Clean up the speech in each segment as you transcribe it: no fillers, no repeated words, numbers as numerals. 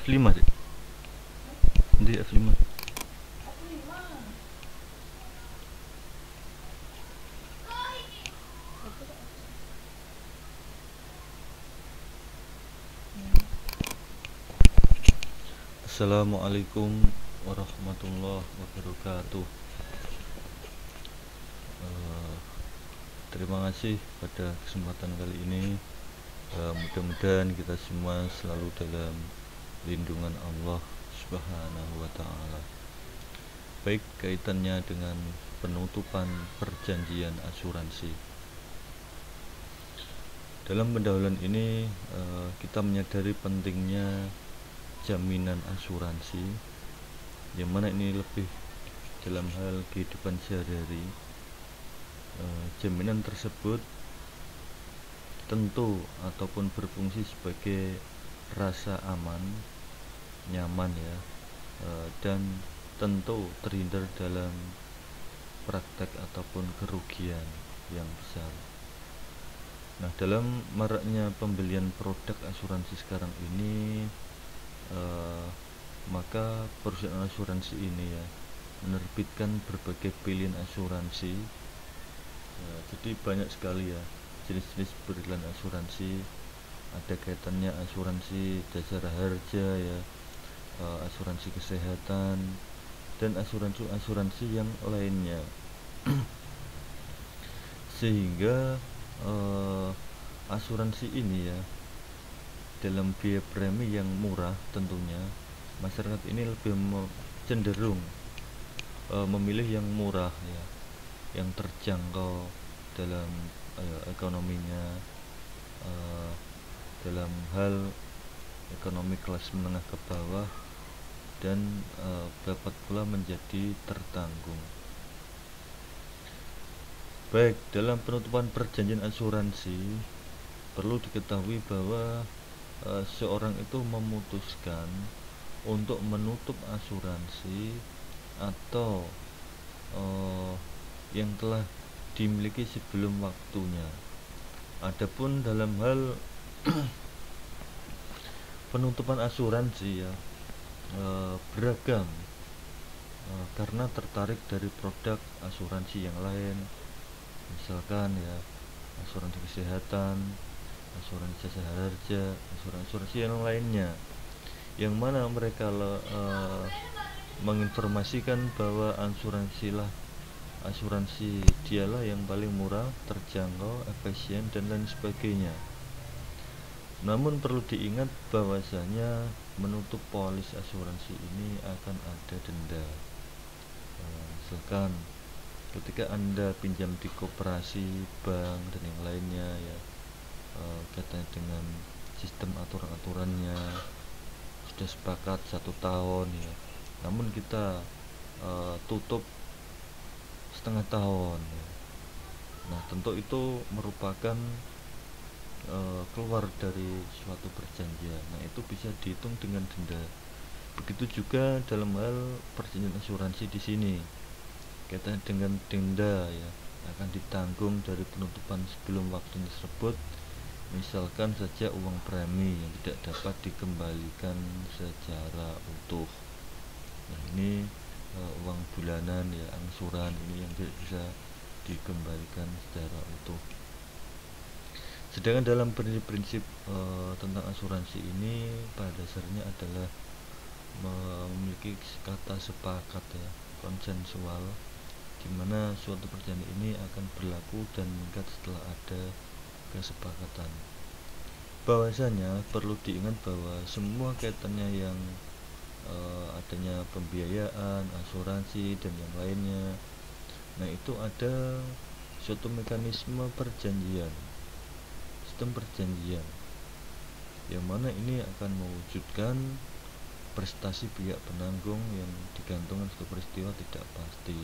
F5 sih. Di F5. Assalamualaikum warahmatullahi wabarakatuh. Terima kasih pada kesempatan kali ini. Mudah-mudahan kita semua selalu dalam lindungan Allah Subhanahu wa Ta'ala. Baik, kaitannya dengan penutupan perjanjian asuransi. Dalam pendahuluan ini kita menyadari pentingnya jaminan asuransi, yang mana ini lebih dalam hal kehidupan sehari-hari. Jaminan tersebut tentu ataupun berfungsi sebagai rasa aman, nyaman ya, dan tentu terhindar dalam praktek ataupun kerugian yang besar. Nah, dalam maraknya pembelian produk asuransi sekarang ini, maka perusahaan asuransi ini ya menerbitkan berbagai pilihan asuransi. Jadi banyak sekali ya jenis-jenis pilihan asuransi. Ada kaitannya asuransi dasar harja ya, asuransi kesehatan, dan asuransi yang lainnya. Sehingga asuransi ini ya dalam biaya premi yang murah, tentunya masyarakat ini lebih cenderung memilih yang murah ya, yang terjangkau dalam ekonominya, dalam hal ekonomi kelas menengah ke bawah, dan dapat pula menjadi tertanggung. Baik, dalam penutupan perjanjian asuransi perlu diketahui bahwa seorang itu memutuskan untuk menutup asuransi atau yang telah dimiliki sebelum waktunya. Adapun dalam hal penutupan asuransi ya beragam, karena tertarik dari produk asuransi yang lain, misalkan ya asuransi kesehatan, asuransi jasa harja, asuransi yang lainnya, yang mana mereka menginformasikan bahwa asuransi dialah yang paling murah, terjangkau, efisien, dan lain sebagainya. Namun perlu diingat bahwasanya menutup polis asuransi ini akan ada denda. Misalkan ketika Anda pinjam di koperasi, bank, dan yang lainnya ya, kaitannya dengan sistem aturan-aturannya sudah sepakat 1 tahun ya, namun kita tutup setengah tahun ya. Nah, tentu itu merupakan keluar dari suatu perjanjian. Nah, itu bisa dihitung dengan denda. Begitu juga dalam hal perjanjian asuransi di sini, kaitannya dengan denda ya, akan ditanggung dari penutupan sebelum waktunya tersebut. Misalkan saja uang premi yang tidak dapat dikembalikan secara utuh. Nah, ini uang bulanan ya, angsuran ini yang tidak bisa dikembalikan secara utuh. Sedangkan dalam prinsip tentang asuransi ini pada dasarnya adalah memiliki kata sepakat ya, konsensual, di mana suatu perjanjian ini akan berlaku dan mengikat setelah ada kesepakatan. Bahwasanya perlu diingat bahwa semua kaitannya yang adanya pembiayaan, asuransi, dan yang lainnya, nah itu ada suatu mekanisme perjanjian, sistem perjanjian, yang mana ini akan mewujudkan prestasi pihak penanggung yang digantungkan suatu peristiwa tidak pasti,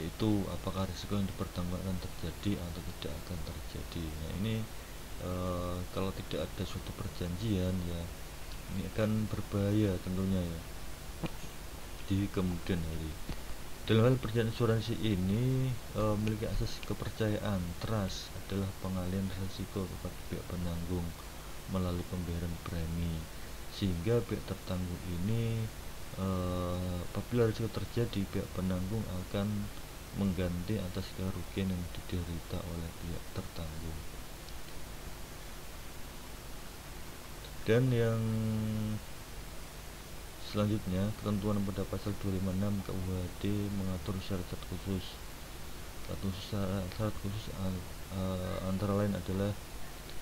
yaitu apakah risiko yang dipertanggungjawabkan terjadi atau tidak akan terjadi. Nah, ini kalau tidak ada suatu perjanjian ya, ini akan berbahaya tentunya ya di kemudian hari. Dalam hal perjanjian asuransi ini memiliki asas kepercayaan. Trust adalah pengalihan risiko kepada pihak penanggung melalui pembayaran premi, sehingga pihak tertanggung ini apabila risiko terjadi, pihak penanggung akan mengganti atas kerugian yang diderita oleh pihak tertanggung. Dan yang selanjutnya, ketentuan pada pasal 256 KUHD mengatur syarat-syarat khusus. Syarat khusus antara lain adalah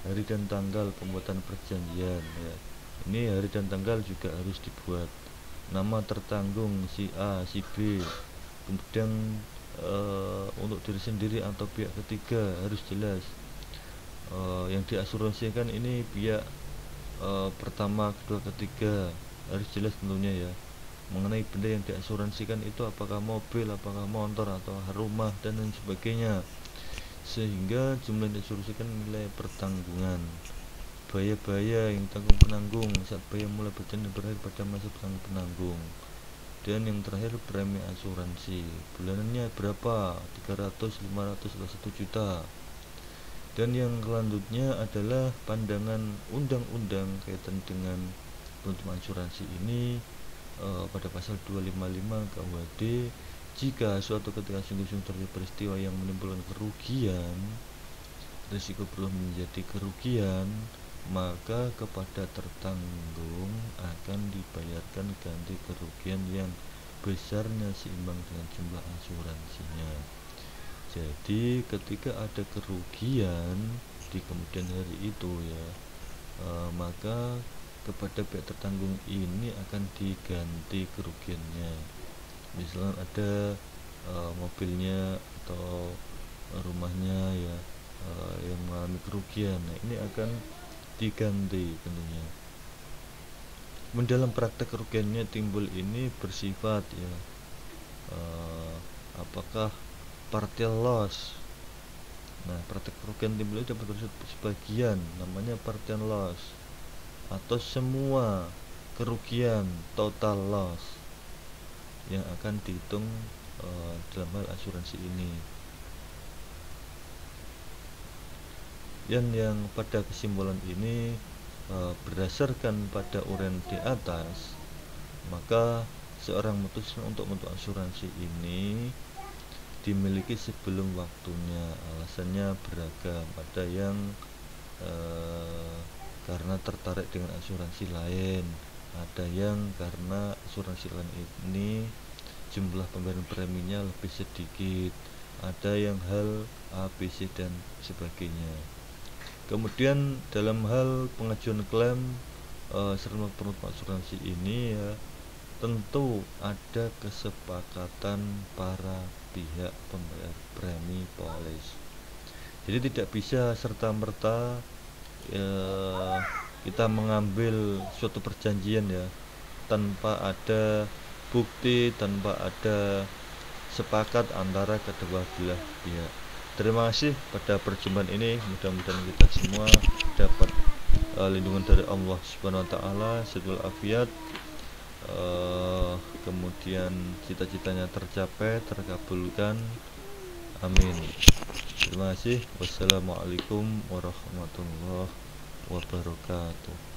hari dan tanggal pembuatan perjanjian ya. Ini hari dan tanggal juga harus dibuat. Nama tertanggung si A, si B. Kemudian untuk diri sendiri atau pihak ketiga harus jelas. Yang diasuransikan ini pihak pertama, kedua, ketiga harus jelas tentunya ya, mengenai benda yang diasuransikan itu apakah mobil, apakah motor, atau rumah dan lain sebagainya, sehingga jumlah yang diasuransikan nilai pertanggungan, biaya-biaya yang tanggung penanggung saat biaya mulai berjalan dan berakhir pada masa tanggung penanggung, dan yang terakhir premi asuransi bulanannya berapa, 300, 500, atau 1 juta. Dan yang selanjutnya adalah pandangan undang-undang kaitan dengan penutupan asuransi ini pada pasal 255 KUHD. Jika suatu ketika sungguh-sungguh terjadi peristiwa yang menimbulkan kerugian, risiko belum menjadi kerugian, maka kepada tertanggung akan dibayarkan ganti kerugian yang besarnya seimbang dengan jumlah asuransinya. Jadi ketika ada kerugian di kemudian hari itu ya, maka kepada pihak tertanggung ini akan diganti kerugiannya. Misalnya ada mobilnya atau rumahnya ya yang mengalami kerugian, nah ini akan diganti tentunya. Dalam praktek kerugiannya timbul ini bersifat ya apakah partial loss. Nah, praktek kerugian timbul itu dapat bersifat sebagian, namanya partial loss, atau semua kerugian total loss yang akan dihitung dalam hal asuransi ini. Dan yang pada kesimpulan ini berdasarkan pada uraian di atas, maka seorang memutuskan untuk asuransi ini dimiliki sebelum waktunya. Alasannya beragam, ada yang karena tertarik dengan asuransi lain, ada yang karena asuransi lain ini jumlah pembayaran preminya lebih sedikit, ada yang hal A, B, C dan sebagainya. Kemudian dalam hal pengajuan klaim serta penutupan asuransi ini ya, tentu ada kesepakatan para pihak pembayar premi polis. Jadi tidak bisa serta-merta kita mengambil suatu perjanjian ya tanpa ada bukti, tanpa ada sepakat antara kedua belah pihak. Terima kasih pada perjumpaan ini, mudah-mudahan kita semua dapat lindungan dari Allah Subhanahu wa taala, sehat afiat, kemudian cita-citanya tercapai, terkabulkan, amin. Terima kasih. Wassalamualaikum warahmatullahi wabarakatuh.